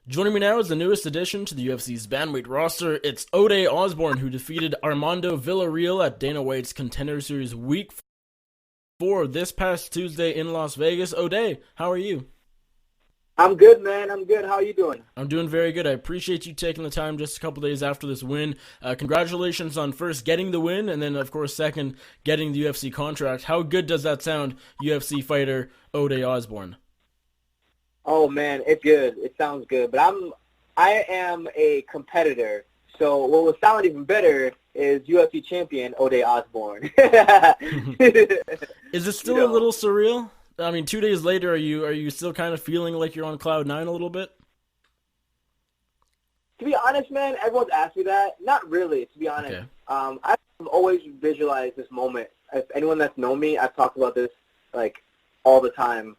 Joining me now is the newest addition to the UFC's bantamweight roster. It's Ode Osbourne, who defeated Armando Villarreal at Dana White's Contender Series Week 4 this past Tuesday in Las Vegas. Ode, how are you? I'm good, man. I'm good. How are you doing? I'm doing very good. I appreciate you taking the time just a couple days after this win. Congratulations on first getting the win, and then, of course, second, getting the UFC contract. How good does that sound, UFC fighter Ode Osbourne? Oh man, it's good. It sounds good. But I am a competitor. So what would sound even better is UFC champion Ode Osbourne. Is it still a little surreal? I mean, 2 days later, are you still kind of feeling like you're on cloud nine a little bit? To be honest, man, everyone's asked me that. Not really, to be honest. Okay. I've always visualized this moment. If anyone that's known me, I've talked about this like all the time.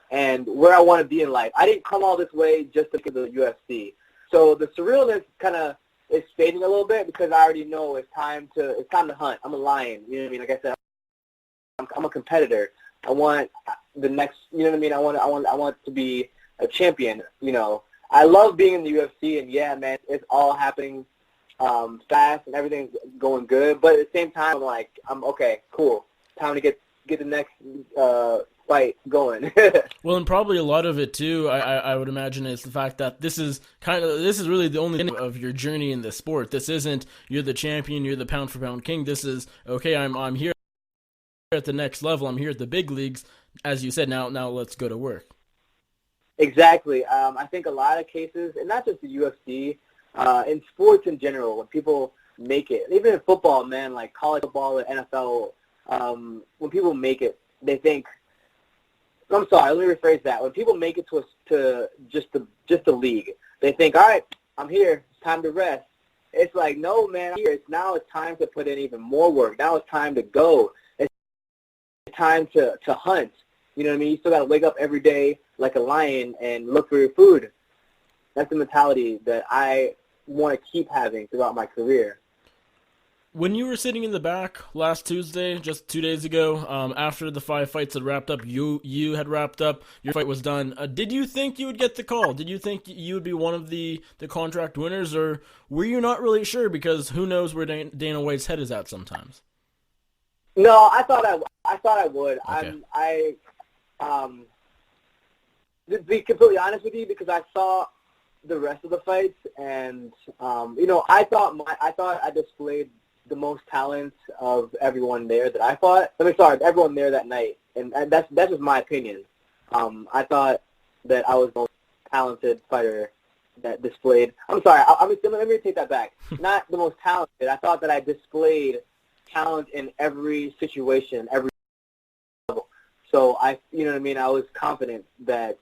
And where I want to be in life. I didn't come all this way just because of the UFC. So the surrealness kind of is fading a little bit because I already know it's time to hunt. I'm a lion. You know what I mean? Like I said, I'm a competitor. I want the next. You know what I mean? I want to be a champion. I love being in the UFC, and yeah, man, it's all happening fast and everything's going good. But at the same time, I'm okay, cool. Time to get the next fight going. Well, and probably a lot of it too, I would imagine, is the fact that this is really the only end of your journey in the sport. This isn't you're the champion, you're the pound for pound king. This is okay. I'm here at the next level. I'm here at the big leagues, as you said. Now let's go to work. Exactly. I think a lot of cases, and not just the UFC, in sports in general, when people make it, even in football, man, like college football or NFL, when people make it, they think. I'm sorry. Let me rephrase that. When people make it to just the league, they think, all right, I'm here. It's time to rest. It's like, no, man, I'm here. Now it's time to put in even more work. Now it's time to go. It's time to hunt. You know what I mean? You still got to wake up every day like a lion and look for your food. That's the mentality that I want to keep having throughout my career. When you were sitting in the back last Tuesday, just 2 days ago, after the 5 fights had wrapped up, you had wrapped up, your fight was done, did you think you would get the call? Did you think you would be one of the contract winners, or were you not really sure because who knows where Dana White's head is at sometimes? No, I thought I would. Okay. To be completely honest with you, because I saw the rest of the fights, and I thought I displayed the most talent of everyone there that I fought. Everyone there that night, and that's just my opinion. I thought that I was the most talented fighter that displayed. I'm sorry. Let me take that back. Not the most talented. I thought that I displayed talent in every situation, every level. So you know what I mean. I was confident that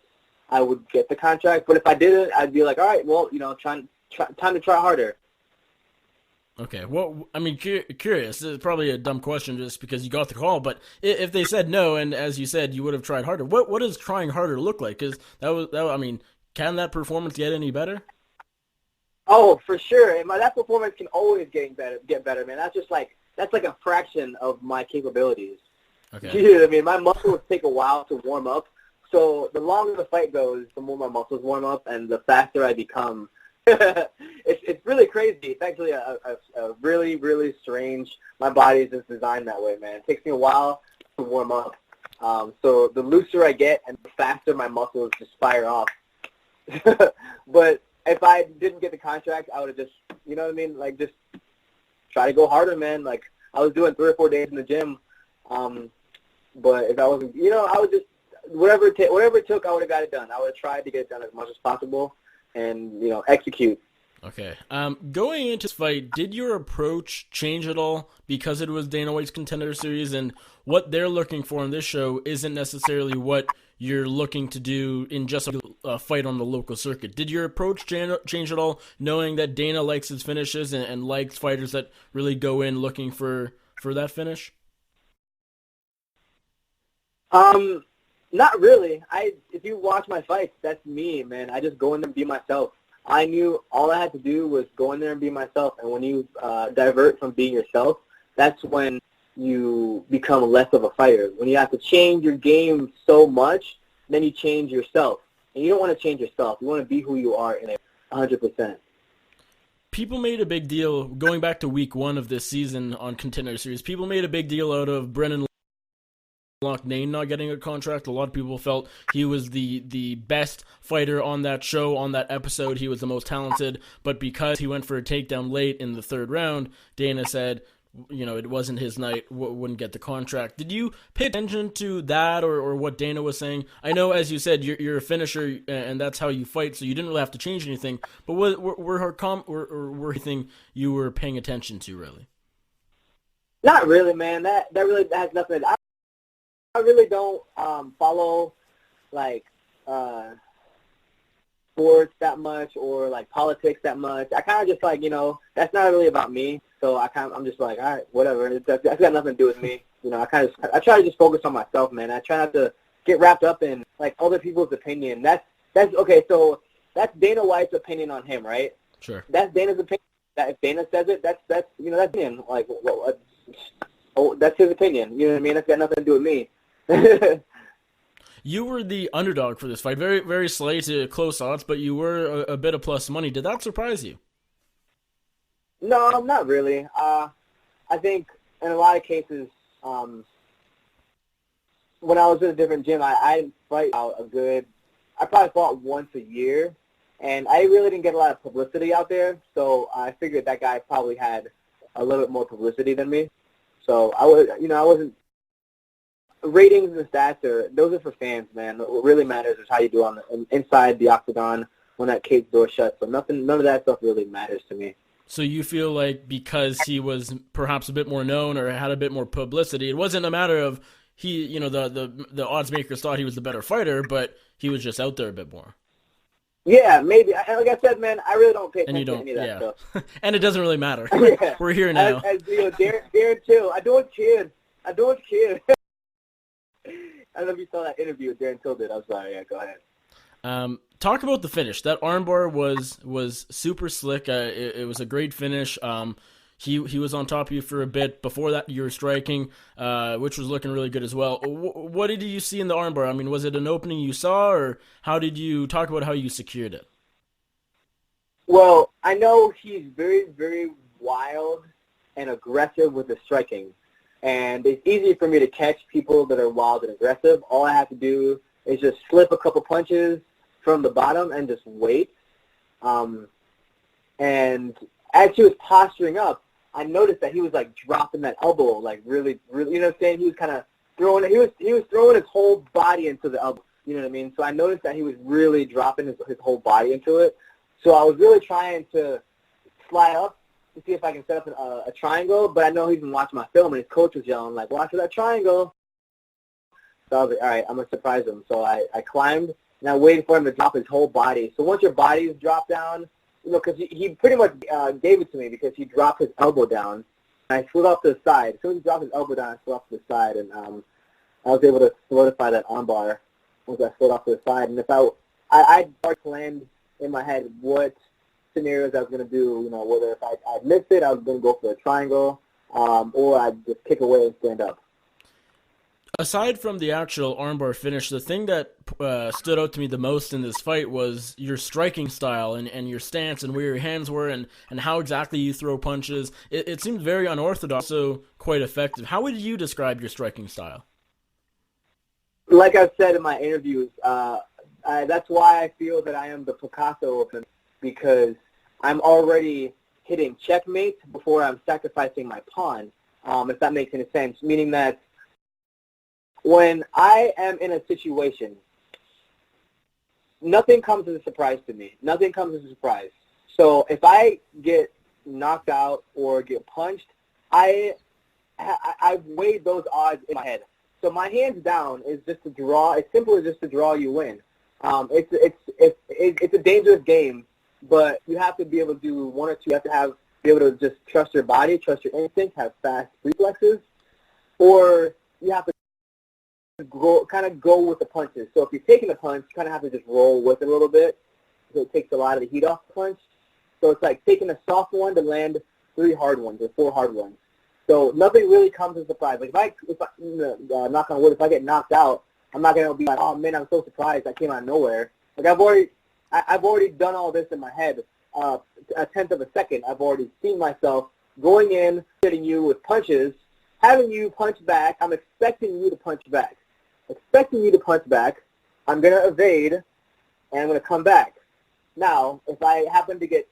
I would get the contract, but if I didn't, I'd be like, all right, well, time to try harder. Okay, well, I mean, curious. It's probably a dumb question just because you got the call, but if they said no, and as you said, you would have tried harder, what does trying harder look like? Because I mean, can that performance get any better? Oh, for sure. And that performance can always get better, man. That's like a fraction of my capabilities. Okay. You know what I mean? My muscles take a while to warm up, so the longer the fight goes, the more my muscles warm up, and the faster I become. It's really crazy. It's actually a really, really strange. My body is just designed that way, man. It takes me a while to warm up. So the looser I get and the faster my muscles just fire off. But if I didn't get the contract, I would have just, you know what I mean, like just try to go harder, man. Like I was doing 3 or 4 days in the gym. But if I wasn't, I would just, whatever it took, I would have got it done. I would have tried to get it done as much as possible. And, execute. Okay. Going into this fight, did your approach change at all because it was Dana White's Contender Series, and what they're looking for in this show isn't necessarily what you're looking to do in just a fight on the local circuit? Did your approach change at all, knowing that Dana likes his finishes and likes fighters that really go in looking for that finish? Not really. If you watch my fights, that's me, man. I just go in there and be myself. I knew all I had to do was go in there and be myself. And when you divert from being yourself, that's when you become less of a fighter. When you have to change your game so much, then you change yourself. and you don't want to change yourself. You want to be who you are in it 100%. People made a big deal, going back to week 1 of this season on Contender Series, people made a big deal out of Brennan Loughnane not getting a contract. A lot of people felt he was the best fighter on that show, on that episode. He was the most talented, but because he went for a takedown late in the 3rd round, Dana said, it wasn't his night, wouldn't get the contract. Did you pay attention to that or what Dana was saying? I know, as you said, you're a finisher, and that's how you fight, so you didn't really have to change anything, but were anything you were paying attention to, really? Not really, man. That really has nothing. I really don't follow, like, sports that much or, like, politics that much. I kind of just, like, that's not really about me. So I'm just like, all right, whatever. That's got nothing to do with me. I try to just focus on myself, man. I try not to get wrapped up in like other people's opinion. That's okay. So that's Dana White's opinion on him, right? Sure. That's Dana's opinion. That if Dana says it, that's that's opinion. Like, that's his opinion. You know what I mean? That's got nothing to do with me. You were the underdog for this fight, very very slight to close odds, but you were a bit of plus money. Did that surprise you? No, not really. I think in a lot of cases, when I was in a different gym, I didn't fight out I probably fought once a year, and I really didn't get a lot of publicity out there, so I figured that guy probably had a little bit more publicity than me. So I wasn't, ratings and stats those are for fans, man. What really matters is how you do inside the octagon when that cage door shuts. So none of that stuff really matters to me. So you feel like because he was perhaps a bit more known or had a bit more publicity, it wasn't a matter of the odds makers thought he was the better fighter, but he was just out there a bit more. Yeah, maybe. Like I said, man, I really don't pay attention to any of that stuff. And it doesn't really matter. Yeah. We're here now. Darren Till. I don't kid. I don't know if you saw that interview with Darren Till did. I'm sorry. Yeah, go ahead. Talk about the finish. That armbar was super slick. It was a great finish. He was on top of you for a bit. Before that, you were striking, which was looking really good as well. What did you see in the armbar? I mean, was it an opening you saw, or how did you talk about how you secured it? Well, I know he's very, very wild and aggressive with the striking, and it's easy for me to catch people that are wild and aggressive. All I have to do is just slip a couple punches from the bottom and just wait. And as he was posturing up, I noticed that he was like dropping that elbow, like really, really, you know what I'm saying? He was kind of throwing it. He was throwing his whole body into the elbow. You know what I mean? So I noticed that he was really dropping his whole body into it. So I was really trying to slide up to see if I can set up a triangle, but I know he's been watching my film, and his coach was yelling, like, watch for that triangle. So I was like, all right, I'm going to surprise him. So I climbed, and I waited for him to drop his whole body. So once your body is dropped down, because he pretty much gave it to me because he dropped his elbow down, and I slid off to the side. As soon as he dropped his elbow down, I slid off to the side, and I was able to solidify that armbar once I slid off to the side. And if I planned in my head what scenarios I was going to do, whether if I missed it, I was going to go for a triangle, or I'd just kick away and stand up. Aside from the actual armbar finish, the thing that stood out to me the most in this fight was your striking style and your stance and where your hands were and how exactly you throw punches. It seemed very unorthodox, so quite effective. How would you describe your striking style? Like I've said in my interviews, that's why I feel that I am the Picasso of him, because I'm already hitting checkmate before I'm sacrificing my pawn, if that makes any sense, meaning that when I am in a situation, nothing comes as a surprise to me. Nothing comes as a surprise. So if I get knocked out or get punched, I've weighed those odds in my head. So my hands down is just to draw. It's simple as just to draw you in. It's a dangerous game, but you have to be able to do one or two. You have to be able to just trust your body, trust your instinct, have fast reflexes, or you have to go with the punches. So if you're taking a punch, you kind of have to just roll with it a little bit. So it takes a lot of the heat off the punch. So it's like taking a soft one to land 3 hard ones or 4 hard ones. So nothing really comes as a surprise. Like if I knock on wood, if I get knocked out, I'm not gonna be like, oh man, I'm so surprised I came out of nowhere. Like I've already done all this in my head. A tenth of a second, I've already seen myself going in, hitting you with punches, having you punch back. I'm expecting you to punch back. I'm going to evade, and I'm going to come back. Now, if I happen to get,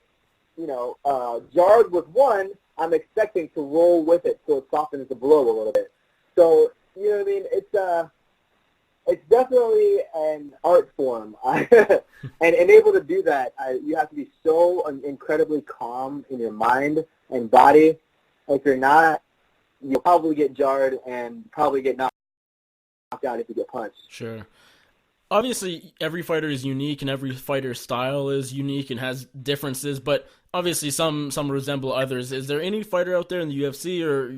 jarred with one, I'm expecting to roll with it so it softens the blow a little bit. So, you know what I mean? It's definitely an art form. And able to do that, you have to be so incredibly calm in your mind and body. If you're not, you'll probably get jarred and probably get knocked out if you get punched. Sure. Obviously, every fighter is unique, and every fighter's style is unique and has differences, but obviously some resemble others. Is there any fighter out there in the UFC or,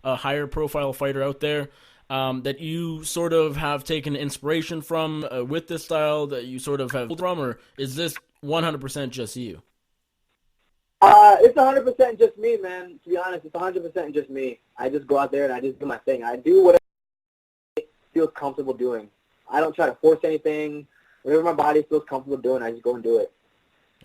a higher profile fighter out there that you sort of have taken inspiration from with this style that you sort of have pulled from, or is this 100% just you? It's 100% just me, man. To be honest, it's 100% just me. I just go out there and I just do my thing. I do whatever I feel comfortable doing. I don't try to force anything. Whatever my body feels comfortable doing, I just go and do it.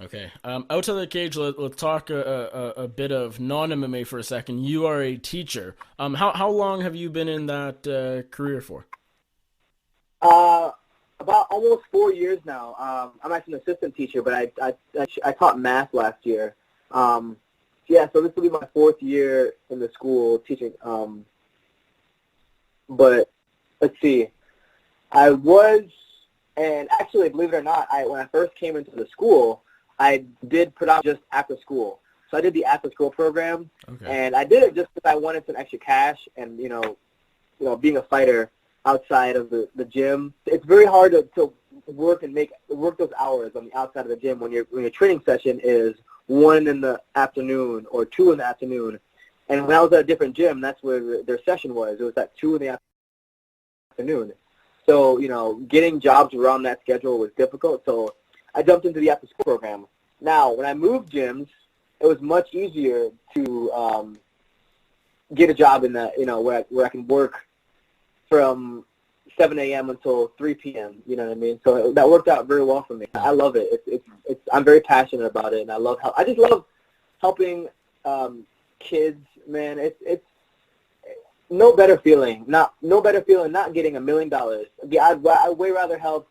Okay. Outside the cage, let's talk a bit of non-MMA for a second. You are a teacher. How long have you been in that career for? About almost 4 years now. I'm actually an assistant teacher, but I taught math last year. So this will be my 4th year in the school teaching. But let's see. I was, and actually, believe it or not, when I first came into the school, I did predominantly just after school. So I did the after school program, and I did it just because I wanted some extra cash, and being a fighter outside of the gym, it's very hard to work those hours on the outside of the gym when your training session is 1 in the afternoon or 2 in the afternoon. And when I was at a different gym, that's where their session was. It was at 2 in the afternoon. So, getting jobs around that schedule was difficult, so I jumped into the after-school program. Now, when I moved gyms, it was much easier to get a job in the, where I can work from 7 a.m. until 3 p.m., you know what I mean? So that worked out very well for me. I love it. I'm very passionate about it, and I just love helping kids, man. It's no better feeling not getting $1 million. I'd way rather help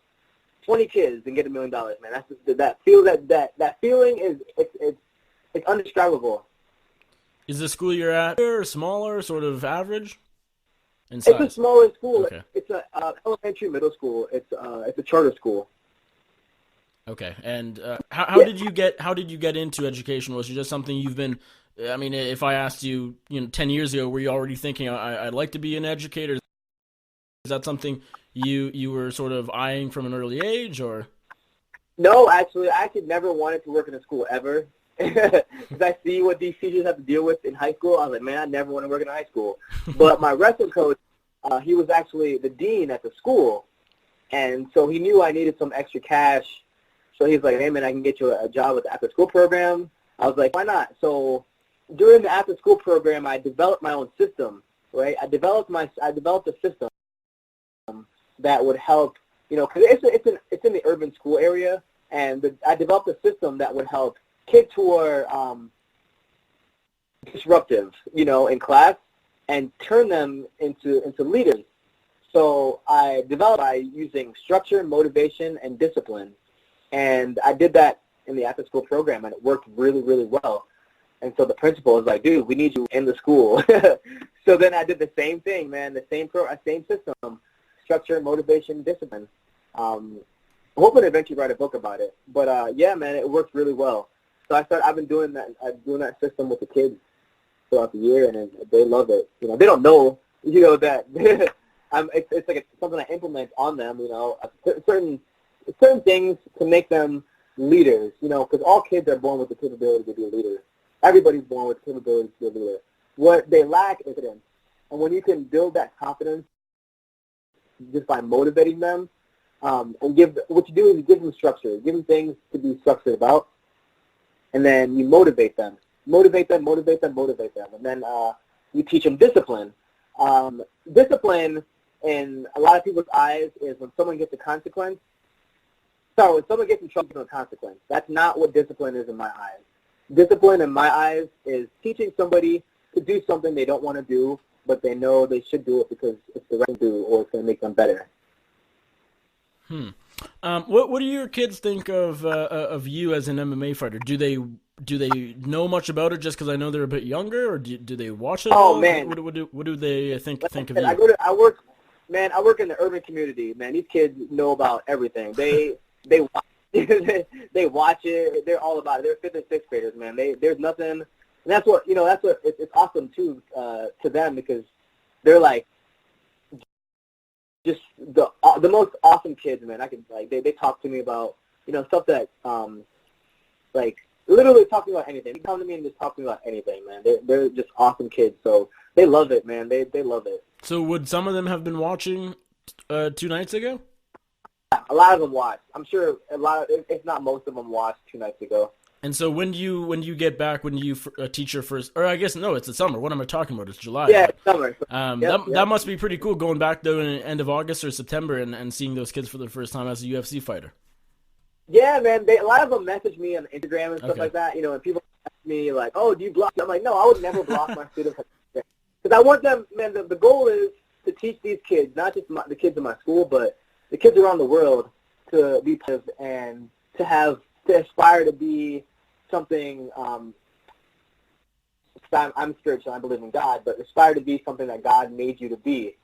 20 kids than get $1 million, man. That feeling is it's indescribable. Is the school you're at bigger or smaller, sort of average in size? It's a smaller school. Okay. It's a elementary middle school. It's a charter school. Okay. And how did you get into education? Was it just something you've been? I mean, if I asked you, 10 years ago, were you already thinking I'd like to be an educator? Is that something you were sort of eyeing from an early age, or? No, actually, I never wanted to work in a school ever. Because I see what these teachers have to deal with in high school. I was like, man, I never want to work in high school. But my wrestling coach, he was actually the dean at the school, and so he knew I needed some extra cash. So he's like, hey, man, I can get you a job with the after-school program. I was like, why not? So during the after-school program, I developed my own system, right? I developed a system that would help, because it's in the urban school area, and I developed a system that would help kids who are disruptive, in class, and turn them into leaders. So I developed by using structure, motivation, and discipline, and I did that in the after-school program, and it worked really, really well. And so the principal was like, dude, we need you in the school. So then I did the same thing, man, the same system, structure, motivation, discipline. I'm hoping to eventually write a book about it. But, yeah, man, it worked really well. So I've been doing that system with the kids throughout the year, and they love it. They don't know, that it's like something I implement on them, certain things to make them leaders, because all kids are born with the capability to be a leader. Everybody's born with the capability to be a leader. What they lack is confidence. And when you can build that confidence just by motivating them, and what you do is you give them structure, give them things to be structured about, and then you motivate them. Motivate them. And then you teach them discipline. Discipline, in a lot of people's eyes, is when someone gets a consequence, So when someone gets in trouble, there's no consequence. That's not what discipline is in my eyes. Discipline in my eyes is teaching somebody to do something they don't want to do, but they know they should do it because it's the right thing to do or it's going to make them better. What do your kids think of you as an MMA fighter? Do they know much about it just because I know they're a bit younger, or do they watch it? Oh, man. What do they think of you? I work in the urban community, man. These kids know about everything. They watch, they watch it. They're all about it. They're 5th and 6th graders, man. There's nothing, and that's what it's awesome too to them, because they're like just the most awesome kids, man. They talk to me about stuff that like literally talking about anything. They come to me and just talk to me about anything, man. They're just awesome kids, so they love it, man. They love it. So would some of them have been watching 2 nights ago? A lot of them watched. I'm sure if not most of them watched 2 nights ago. And so when you get back, when you teach your first, or I guess no, it's the summer. What am I talking about? It's July. Yeah, it's summer. That must be pretty cool going back though in the end of August or September and seeing those kids for the first time as a UFC fighter. Yeah, man. A lot of them message me on Instagram and stuff like that. And people ask me like, "Oh, do you block?" I'm like, "No, I would never block my students." Because I want them, man. The goal is to teach these kids, not just the kids in my school, but the kids around the world, to be positive and to aspire to be something. I'm spiritual. I believe in God, but aspire to be something that God made you to be.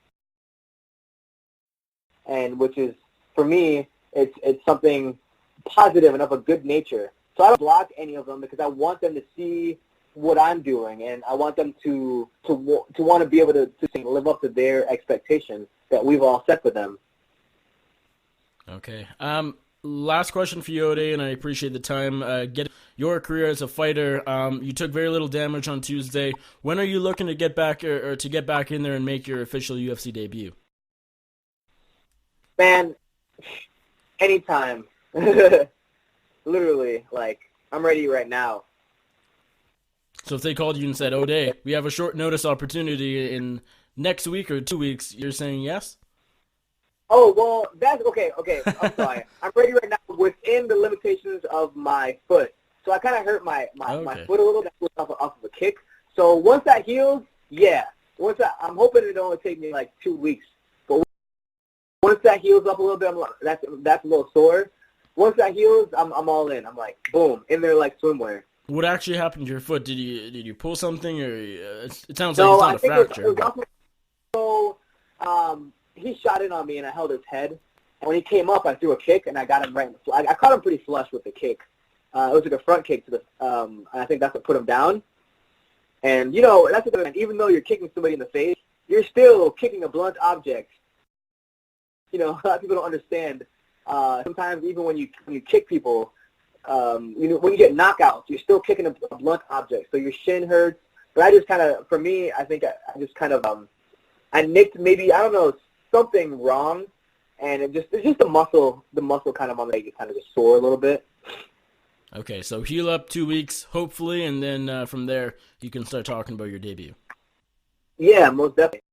And which is, for me, it's something positive and of a good nature. So I don't block any of them because I want them to see what I'm doing, and I want them to want to be able to live up to their expectations that we've all set for them. Okay. Last question for you, Ode, and I appreciate the time. Get your career as a fighter. You took very little damage on Tuesday. When are you looking to get back or to get back in there and make your official UFC debut? Man, anytime. Literally, I'm ready right now. So if they called you and said, Ode, we have a short notice opportunity in next week or 2 weeks, you're saying yes? Oh, well, that's okay. I'm sorry. I'm ready right now within the limitations of my foot. So I kind of hurt my foot a little bit off of a kick. So once that heals, yeah. I'm hoping it only take me 2 weeks. But once that heals up a little bit, that's a little sore. Once that heals, I'm all in. I'm like, boom, in there like swimwear. What actually happened to your foot? Did you pull something, or it sounds like it's not a fracture? So he shot in on me, and I held his head. And when he came up, I threw a kick, and I got him right in the I caught him pretty flush with the kick. It was like a front kick to the. And I think that's what put him down. And that's the thing. Even though you're kicking somebody in the face, you're still kicking a blunt object. A lot of people don't understand. Sometimes even when you kick people, when you get knockouts, you're still kicking a blunt object, so your shin hurts. But I just kind of, for me, I think I just kind of, I nicked maybe, I don't know, something wrong, and it's just the muscle kind of on the leg is kind of just sore a little bit. Okay, so heal up 2 weeks, hopefully, and then from there you can start talking about your debut. Yeah, most definitely.